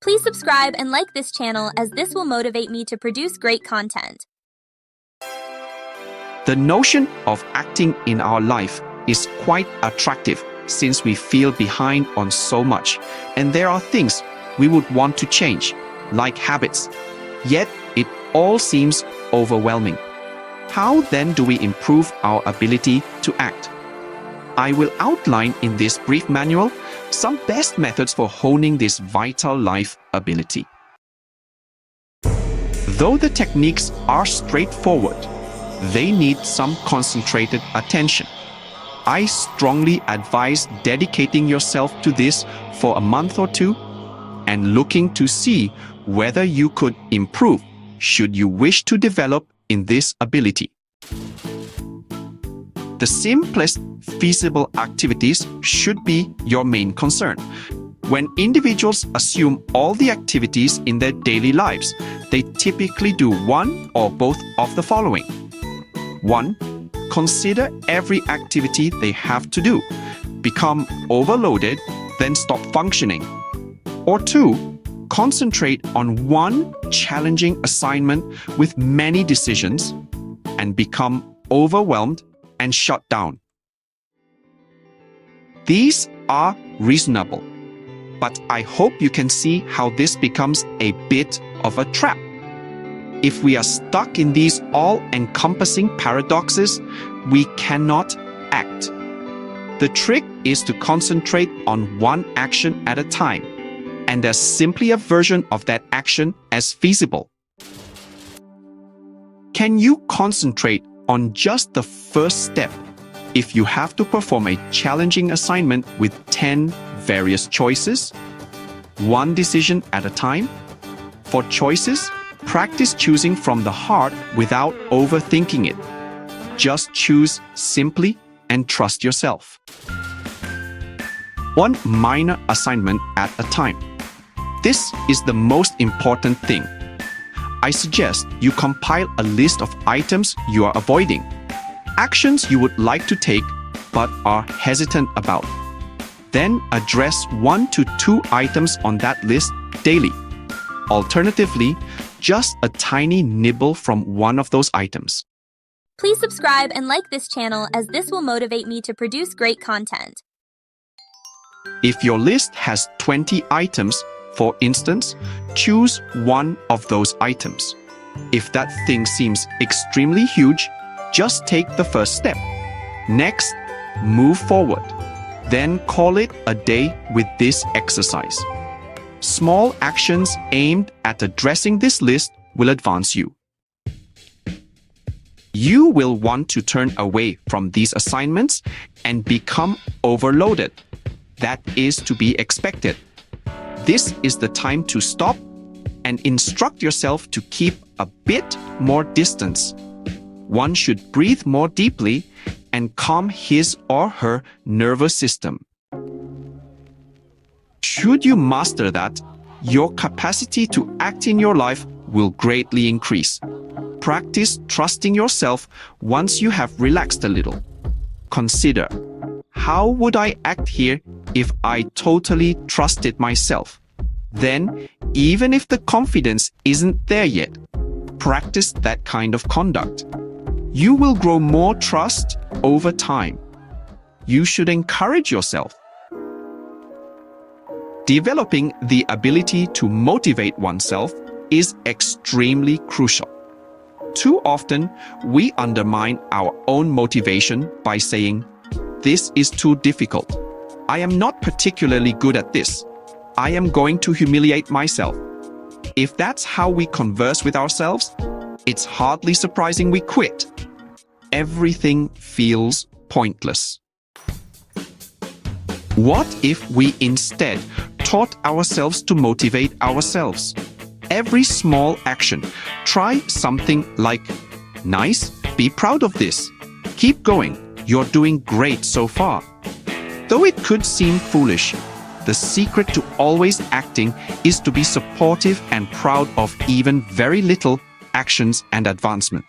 Please subscribe and like this channel as this will motivate me to produce great content. The notion of acting in our life is quite attractive since we feel behind on so much, and there are things we would want to change, like habits. Yet it all seems overwhelming. How then do we improve our ability to act? I will outline in this brief manual some best methods for honing this vital life ability. Though the techniques are straightforward, they need some concentrated attention. I strongly advise dedicating yourself to this for a month or two and looking to see whether you could improve should you wish to develop in this ability. The simplest feasible activities should be your main concern. When individuals assume all the activities in their daily lives, they typically do one or both of the following. 1. Consider every activity they have to do, become overloaded, then stop functioning. Or 2. Concentrate on one challenging assignment with many decisions and become overwhelmed and shut down. These are reasonable, but I hope you can see how this becomes a bit of a trap. If we are stuck in these all-encompassing paradoxes, we cannot act. The trick is to concentrate on one action at a time, and there's simply a version of that action as feasible. Can you concentrate on just the first step if you have to perform a challenging assignment with 10 various choices? One decision at a time? For choices, practice choosing from the heart without overthinking it. Just choose simply and trust yourself. One minor assignment at a time. This is the most important thing. I suggest you compile a list of items you are avoiding, actions you would like to take but are hesitant about. Then address 1 to 2 items on that list daily. Alternatively, just a tiny nibble from one of those items. Please subscribe and like this channel as this will motivate me to produce great content. If your list has 20 items, for instance, choose one of those items. If that thing seems extremely huge, just take the first step. Next, move forward. Then call it a day with this exercise. Small actions aimed at addressing this list will advance you. You will want to turn away from these assignments and become overloaded. That is to be expected. This is the time to stop and instruct yourself to keep a bit more distance. One should breathe more deeply and calm his or her nervous system. Should you master that, your capacity to act in your life will greatly increase. Practice trusting yourself once you have relaxed a little. Consider, how would I act here if I totally trusted myself? Then, even if the confidence isn't there yet, practice that kind of conduct. You will grow more trust over time. You should encourage yourself. Developing the ability to motivate oneself is extremely crucial. Too often, we undermine our own motivation by saying, "This is too difficult. I am not particularly good at this. I am going to humiliate myself." If that's how we converse with ourselves, it's hardly surprising we quit. Everything feels pointless. What if we instead taught ourselves to motivate ourselves? Every small action, try something like, "Nice, be proud of this. Keep going, you're doing great so far." Though it could seem foolish, the secret to always acting is to be supportive and proud of even very little actions and advancement.